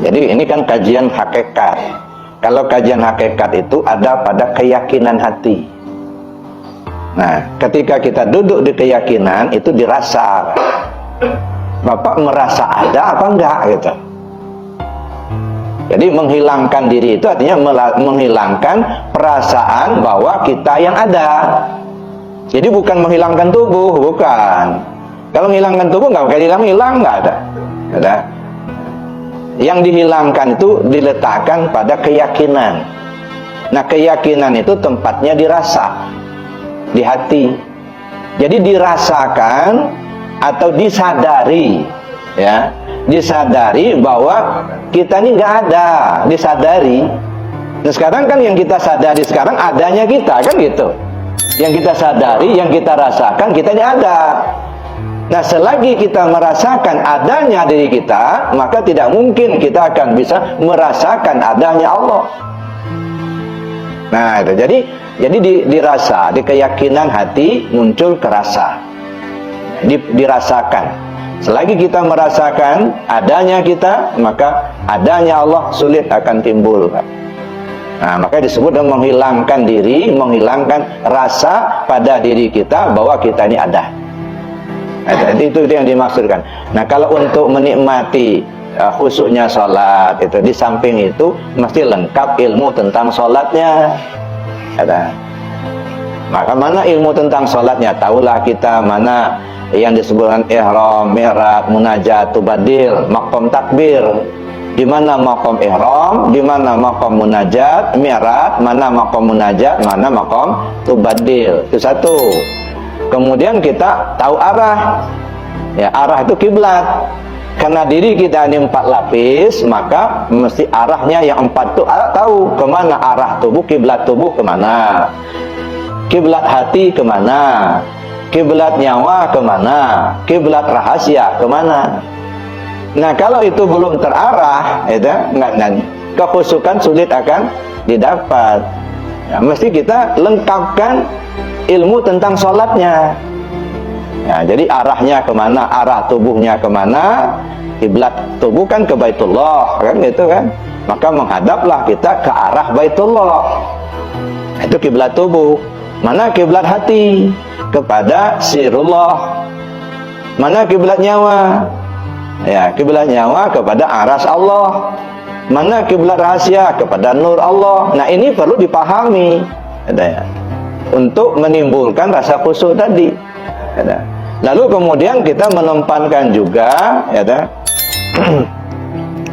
Jadi ini kan kajian hakikat. Kalau kajian hakikat itu ada pada keyakinan hati. Nah, ketika kita duduk di keyakinan itu dirasa. Bapak merasa ada apa enggak gitu. Jadi menghilangkan diri itu artinya menghilangkan perasaan bahwa kita yang ada. Jadi bukan menghilangkan tubuh, bukan. Kalau menghilangkan tubuh nggak pakai hilang, nggak ada. Ada. Yang dihilangkan itu diletakkan pada keyakinan. Nah, keyakinan itu tempatnya dirasa, di hati. Jadi dirasakan atau disadari, ya, disadari bahwa kita ini nggak ada, disadari. Nah, sekarang kan yang kita sadari sekarang adanya kita, kan gitu. Yang kita sadari, yang kita rasakan, kita ini ada. Nah, selagi kita merasakan adanya diri kita, maka tidak mungkin kita akan bisa merasakan adanya Allah. Nah, itu jadi dirasa, di keyakinan hati muncul kerasa, dirasakan. Selagi kita merasakan adanya kita, maka adanya Allah sulit akan timbul. Nah, maka disebut menghilangkan diri, menghilangkan rasa pada diri kita bahwa kita ini ada. Nah, itu yang dimaksudkan. Nah, kalau untuk menikmati khusyuknya sholat itu, di samping itu mesti lengkap ilmu tentang sholatnya. Maka mana ilmu tentang sholatnya? Tahulah kita mana yang disebutkan ihram, mi'raj, munajat, tubadil, maqam takbir. Di mana maqam ihram, di mana maqam munajat, mi'raj, mana maqam munajat, mana maqam tubadil. Itu satu. Kemudian kita tahu arah. Ya, arah itu kiblat. Karena diri kita ini 4 lapis, maka mesti arahnya yang 4 itu tahu kemana arah tubuh, kiblat tubuh kemana, kiblat hati kemana, kiblat nyawa kemana, kiblat rahasia kemana. Nah, kalau itu belum terarah, itu kekhusyukan sulit akan didapat. Ya, mesti kita lengkapkan ilmu tentang sholatnya. Ya, jadi arahnya kemana, arah tubuhnya kemana, kiblat tubuh kan ke Baitullah, kan gitu kan. Maka menghadaplah kita ke arah Baitullah. Itu kiblat tubuh. Mana kiblat hati? Kepada sirullah. Mana kiblat nyawa? Ya, kiblat nyawa kepada aras Allah. Mana kiblat rahasia? Kepada nur Allah. Nah, ini perlu dipahami. Ya, untuk menimbulkan rasa khusyuk tadi. Lalu kemudian kita menempatkan juga,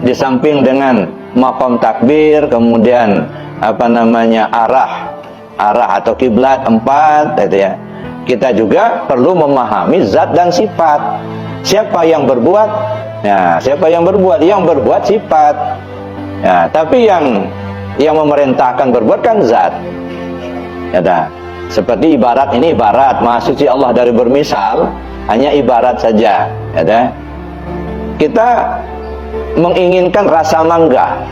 di samping dengan maqam takbir, kemudian arah atau kiblat 4, ya. Kita juga perlu memahami zat dan sifat. Siapa yang berbuat? Ya, siapa yang berbuat? Yang berbuat sifat. Ya, tapi yang memerintahkan berbuat kan zat. Ya, seperti ibarat, ini ibarat, Maha Suci Allah dari bermisal, hanya ibarat saja. Ya, kita menginginkan rasa mangga.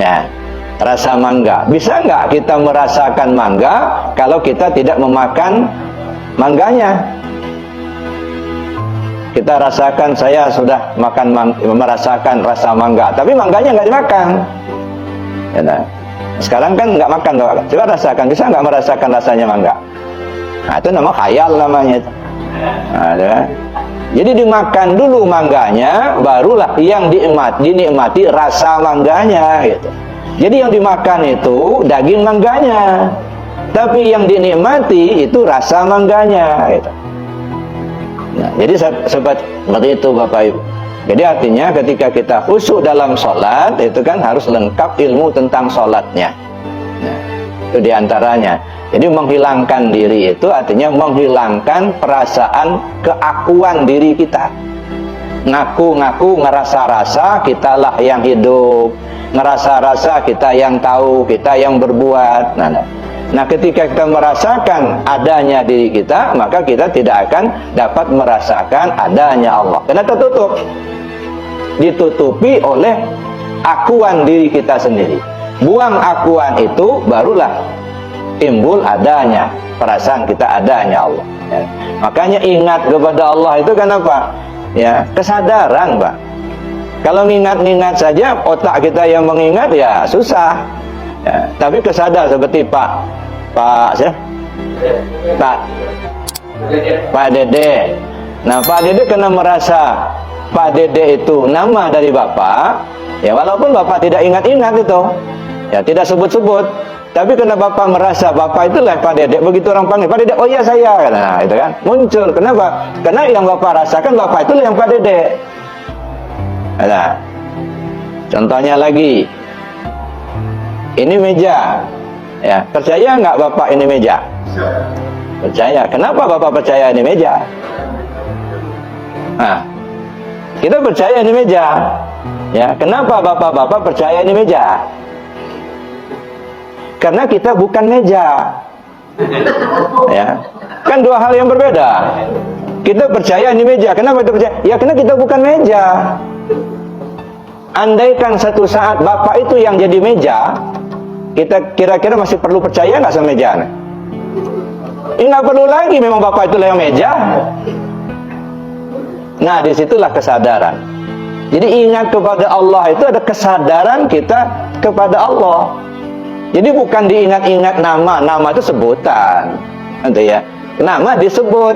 Ya, rasa mangga. Bisa nggak kita merasakan mangga kalau kita tidak memakan mangganya? Kita rasakan, saya sudah merasakan rasa mangga, tapi mangganya nggak dimakan. Ya, sekarang kan nggak makan, coba rasakan, bisa nggak merasakan rasanya mangga? Nah, itu nama khayal namanya. Nah, jadi dimakan dulu mangganya, barulah yang dinikmati rasa mangganya, gitu. Jadi yang dimakan itu daging mangganya, tapi yang dinikmati itu rasa mangganya, gitu. Nah, jadi seperti itu Bapak Ibu. Jadi artinya ketika kita khusyuk dalam sholat, itu kan harus lengkap ilmu tentang sholatnya. Nah, itu diantaranya. Jadi menghilangkan diri itu artinya menghilangkan perasaan keakuan diri kita. Ngaku-ngaku, ngerasa-rasa kitalah yang hidup, ngerasa-rasa kita yang tahu, kita yang berbuat. Nah, ketika kita merasakan adanya diri kita, maka kita tidak akan dapat merasakan adanya Allah. Karena tertutup, ditutupi oleh akuan diri kita sendiri. Buang akuan itu, barulah timbul adanya perasaan kita adanya Allah. Ya. Makanya ingat kepada Allah itu kan apa? Ya, kesadaran, Pak. Kalau ngingat-ngingat saja, otak kita yang mengingat ya susah. Ya, tapi kesadar seperti Pak Dede. Nah, Pak Dede karena merasa Pak Dede itu nama dari Bapak, ya walaupun Bapak tidak ingat-ingat itu, ya tidak sebut-sebut, tapi karena Bapak merasa Bapak itulah Pak Dede, begitu orang panggil Pak Dede, oh iya saya, nah itu kan muncul. Kenapa? Karena yang Bapak rasakan Bapak itulah yang Pak Dede. Nah, contohnya lagi, ini meja, ya percaya nggak Bapak ini meja? Percaya. Kenapa Bapak percaya ini meja? Nah, kita percaya ini meja. Ya, kenapa Bapak-bapak percaya ini meja? Karena kita bukan meja. Ya, kan dua hal yang berbeda. Kita percaya ini meja. Kenapa kita percaya? Ya, karena kita bukan meja. Andaikan satu saat Bapak itu yang jadi meja, kita kira-kira masih perlu percaya nggak sama meja? Nggak perlu lagi, memang Bapak itulah yang meja. Nah, disitulah kesadaran. Jadi ingat kepada Allah itu ada kesadaran kita kepada Allah. Jadi bukan diingat-ingat nama itu sebutan, nanti ya. Nama disebut,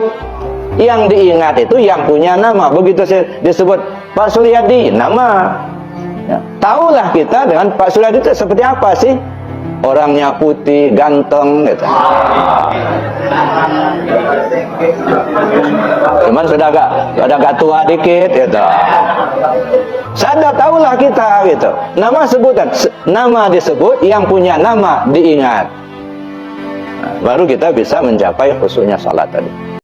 yang diingat itu yang punya nama. Begitu disebut Pak Suryadi, nama. Ya, tahulah kita dengan Pak Suryadi itu seperti apa sih? Orangnya putih, ganteng, gitu. Cuman sudah agak tua dikit, gitu. Sadar tahulah kita, gitu. Nama sebutan, nama disebut, yang punya nama diingat. Nah, baru kita bisa mencapai khusyuknya salat tadi.